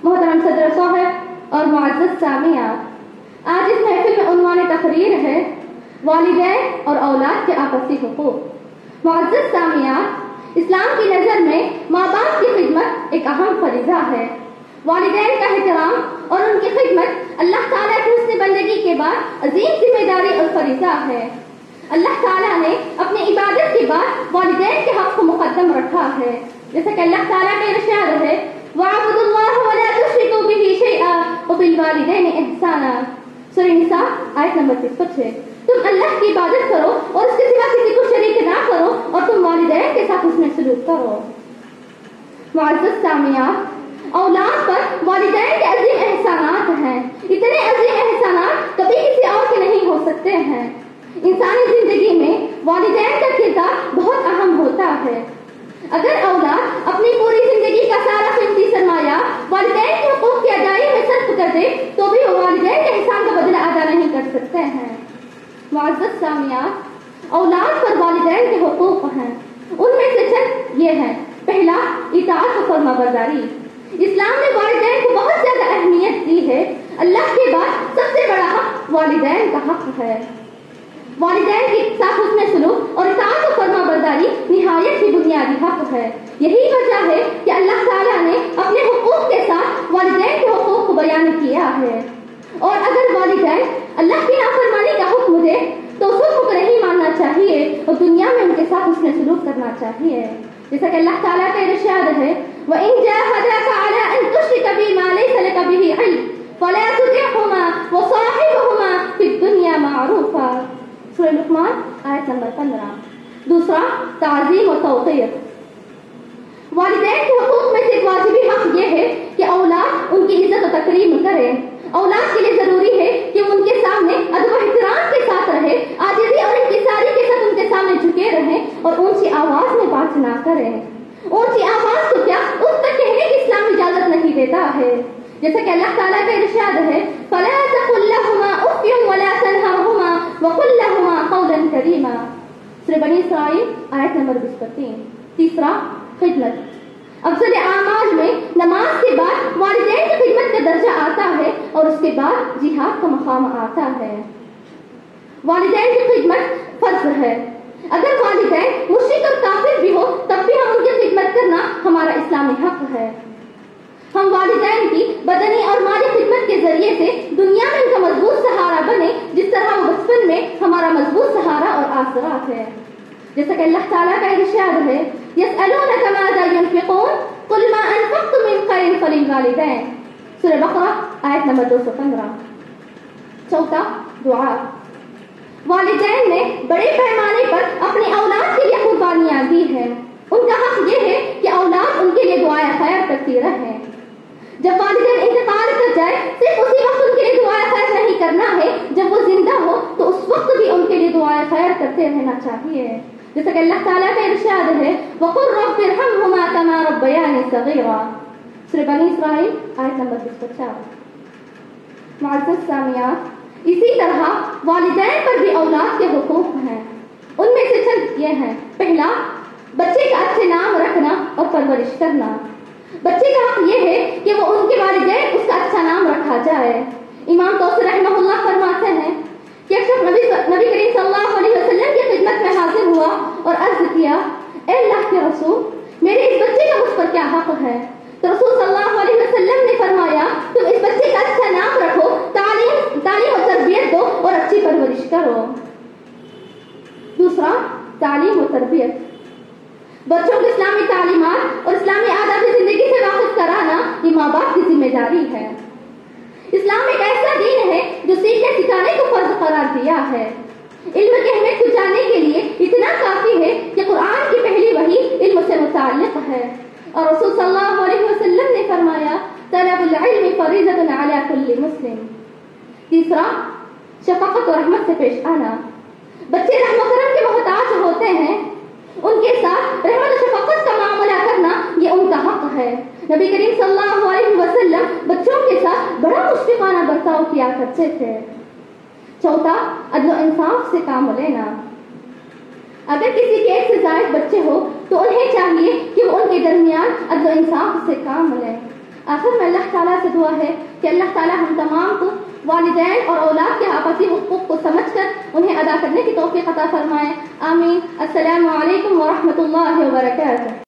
محترم صدر صاحب اور معزز سامعین، آج اس محفل میں عنوان تقریر ہے والدین اور اولاد کے آپسی حقوق۔ معزز سامعین، اسلام کی نظر میں ماں باپ کی خدمت ایک اہم فریضہ ہے۔ والدین کا احترام اور ان کی خدمت اللہ تعالیٰ کی حسن بندگی کے بعد عظیم ذمہ داری اور فریضہ ہے۔ اللہ تعالیٰ نے اپنی عبادت کے بعد والدین کے حق کو مقدم رکھا ہے، جیسا کہ اللہ تعالیٰ کا ارشاد ہے وَاعْبُدُوا اللَّهَ وَلَا تُشْرِكُوا بِهِ شَيْئًا وَبِالْوَالِدَيْنِ إِحْسَانًا۔ سورہ نساء آیت نمبر 6۔ تم اللہ کی عبادت کرو اور اس کے سوا کسی کو شریک نہ کرو اور تم والدین کے ساتھ حسن سلوک کرو۔ معزز سامعین، اولاد پر والدین کے عظیم احسانات ہیں۔ اتنے عظیم احسانات کبھی کسی اور کے نہیں ہو سکتے ہیں۔ انسانی زندگی میں والدین کا کردار بہت اہم ہوتا ہے۔ اگر اولاد اپنی پوری زندگی کا سارا قیمتی سرمایہ والدین کے حقوق کی ادائیگی میں صرف کر دے تو بھی وہ والدین کے احسان کا بدلہ ادا نہیں کر سکتے ہیں۔ معزز سامعین، اولاد پر والدین کے حقوق ہیں، ان میں سے چند یہ ہیں۔ پہلا، اطاعت و فرما برداری۔ اسلام نے والدین کو بہت زیادہ اہمیت دی ہے۔ اللہ کے بعد سب سے بڑا حق والدین کا حق ہے۔ والدین کے ساتھ حسن سلوک اور اطاعت و فرما برداری نہایت ہی بنیادی حق ہے۔ یہی وجہ ہے کہ اللہ تعالیٰ نے اپنے حقوق کے ساتھ والدین کے حقوق کو بیان کیا ہے۔ اور اگر والدین اللہ کی نافرمانی کا حکم دے تو اس حکم کو نہیں ماننا چاہیے اور دنیا میں ان کے ساتھ حسن سلوک کرنا چاہیے، جیسا کہ اللہ تعالیٰ کا ارشاد ہے وَإِن جَاهَدَاكَ عَلَىٰ أَن تُشْرِكَ بِي مَا لَيْسَ لَكَ بِهِ عِلْمٌ فَلَا تُطِعْهُمَا وَصَاحِبْهُمَا فِي الدُّنْيَا مَعْرُوفًا۔ سورہ لقمان آیت نمبر 15۔ دوسرا، تعظیم و توقیر۔ والدین کے حقوق میں سے ایک واجبی حق یہ ہے کہ اولاد ان کی عزت و تکریم کرے۔ اولاد کے لیے ضروری ہے کہ ان کے سامنے ادب و احترام کے ساتھ رہے، عاجزی اور انکساری کے ساتھ ان کے سامنے جھکے رہیں اور اونچی آواز میں بات نہ کریں۔ اونچی آواز کو کیا اس تک کہنے کی اسلام اجازت نہیں دیتا ہے، جیسا کہ اللہ تعالیٰ کا ارشاد ہے فَلَا تَقُل لَّهُمَا أُفٍّ وَلَا تَنْهَرْهُمَا وَقُل لَّهُمَا قَوْلًا كَرِيمًا۔ سورہ بنی اسرائیل آیت نمبر 23۔ تیسرا، خدمت۔ افضل اعمال میں نماز کے بعد والدین کی خدمت کا درجہ آتا ہے اور اس کے بعد جہاد کا مقام آتا ہے۔ والدین کی خدمت فرض ہے۔ اگر والدین مشرک اور کافر بھی ہو تب بھی ہم ان کی خدمت کرنا ہمارا اسلامی حق ہے۔ ہم والدین کی بدنی اور مالی خدمت کے ذریعے سے دنیا میں ان کا مضبوط سہارا بنے، جس طرح وہ بچپن میں ہمارا مضبوط سہارا اور آسرا ہے، جیسا کہ اللہ تعالیٰ کا ارشاد ہے يَسْأَلُونَكَ مَاذَا يُنْفِقُونَ قُلْ مَا أَنفَقْتُم مِّن خَيْرٍ فَلِلْوَالِدَيْنِ۔ سورہ بقرہ آیت نمبر 215۔ چوتھا، دعا۔ والدین نے بڑے پیمانے پر اپنی اولاد کے لیے قربانیاں دی ہیں۔ ان کا حق یہ ہے کہ اولاد ان کے لیے دعائے خیر کرتی رہے۔ جب والدین انتقال کر جائے صرف اسی وقت ان کے لیے دعائے خیر نہیں کرنا ہے، جب وہ زندہ ہو تو اس وقت بھی ان کے لیے دعائے خیر کرتے رہنا چاہیے، جیسا کہ اللہ تعالیٰ کا ارشاد ہے وَقُلْ رَبِّ ارْحَمْهُمَا كَمَا رَبَّيَانِي صَغِيرًا۔ سورہ بنی اسرائیل آیت نمبر 250۔ معزز سامعین، اسی طرح والدین پر بھی اولاد کے حقوق ہیں۔ ان میں سے چند یہ ہیں۔ پہلا، بچے کا اچھے نام رکھنا اور پرورش کرنا۔ بچے کا حق یہ ہے کہ وہ ان کے والدین اس کا اچھا نام رکھا جائے۔ امام توسر رحمہ اللہ فرماتے ہیں کہ ایک شخص نبی کریم صلی اللہ علیہ وسلم کی خدمت میں حاضر ہوا اور عرض کیا اے اللہ کے رسول، میرے اس بچے کا مجھ پر کیا حق ہے؟ تو رسول صلی اللہ علیہ وسلم نے فرمایا تم اس بچے کا اچھا نام رکھو، تعلیم و تربیت دو اور اچھی پرورش کرو۔ دوسرا، تعلیم و تربیت۔ بچوں کو اسلامی تعلیمات اور اسلامی آداب زندگی سے واقف کرانا یہ ماں باپ کی ذمہ داری ہے۔ اسلام ایک ایسا دین ہے جو سیکھنے سکھانے کو فرض قرار دیا ہے۔ علم کی اہمیت کو جاننے کے لیے اتنا کافی ہے کہ قرآن کی پہلی وحی علم سے متعلق ہے، اور رسول صلی اللہ علیہ وسلم نے فرمایا طلب العلم فریضۃ علی کل مسلم۔ تیسرا، شفقت و رحمت سے پیش آنا۔ بچے رحم و کرم کے محتاج ہوتے ہیں، ان کے ساتھ رحمت و شفقت کا معاملہ کرنا یہ ان کا حق ہے۔ نبی کریم صلی اللہ علیہ وسلم بچوں کے ساتھ بڑا مشفقانہ برتاؤ کیا کرتے تھے۔ چوتھا، عدل و انصاف سے کام لینا۔ اگر کسی کے ایک سے زائد بچے ہو تو انہیں چاہیے کہ وہ ان کے درمیان عدل و انصاف سے کام لیں۔ آخر میں اللہ تعالیٰ سے دعا ہے کہ اللہ تعالیٰ ہم تمام کو والدین اور اولاد کے آپسی حقوق کو سمجھ کر انہیں ادا کرنے کی توفیق عطا فرمائے. آمین. السلام علیکم ورحمۃ اللہ وبرکاتہ.